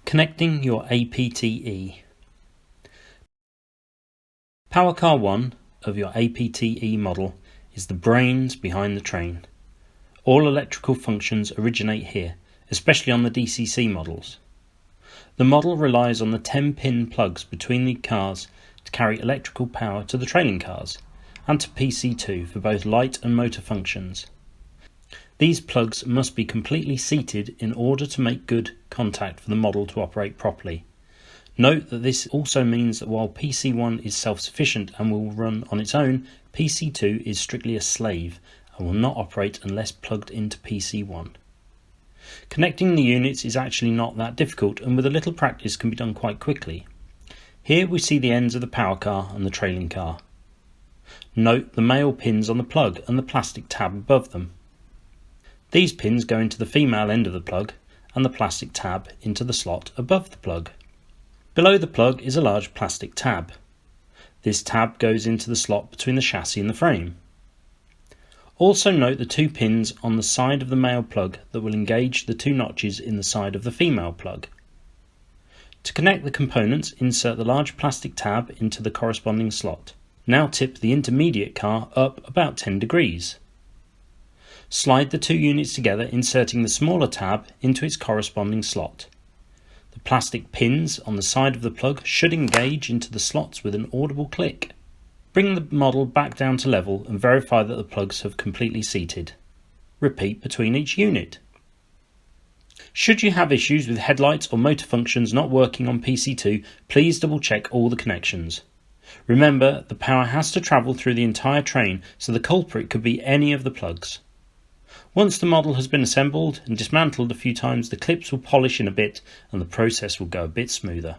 Connecting your APT-E. Power car 1 of your APT-E model is the brains behind the train. All electrical functions originate here, especially on the DCC models. The model relies on the 10-pin plugs between the cars to carry electrical power to the trailing cars, and to PC2 for both light and motor functions. These plugs must be completely seated in order to make good contact for the model to operate properly. Note that this also means that while PC1 is self-sufficient and will run on its own, PC2 is strictly a slave and will not operate unless plugged into PC1. Connecting the units is actually not that difficult, and with a little practice can be done quite quickly. Here we see the ends of the power car and the trailing car. Note the male pins on the plug and the plastic tab above them. These pins go into the female end of the plug and the plastic tab into the slot above the plug. Below the plug is a large plastic tab. This tab goes into the slot between the chassis and the frame. Also note the two pins on the side of the male plug that will engage the two notches in the side of the female plug. To connect the components, insert the large plastic tab into the corresponding slot. Now tip the intermediate car up about 10 degrees. Slide the two units together, inserting the smaller tab into its corresponding slot. The plastic pins on the side of the plug should engage into the slots with an audible click. Bring the model back down to level and verify that the plugs have completely seated. Repeat between each unit. Should you have issues with headlights or motor functions not working on PC2, please double check all the connections. Remember, the power has to travel through the entire train, so the culprit could be any of the plugs. Once the model has been assembled and dismantled a few times, the clips will polish in a bit and the process will go a bit smoother.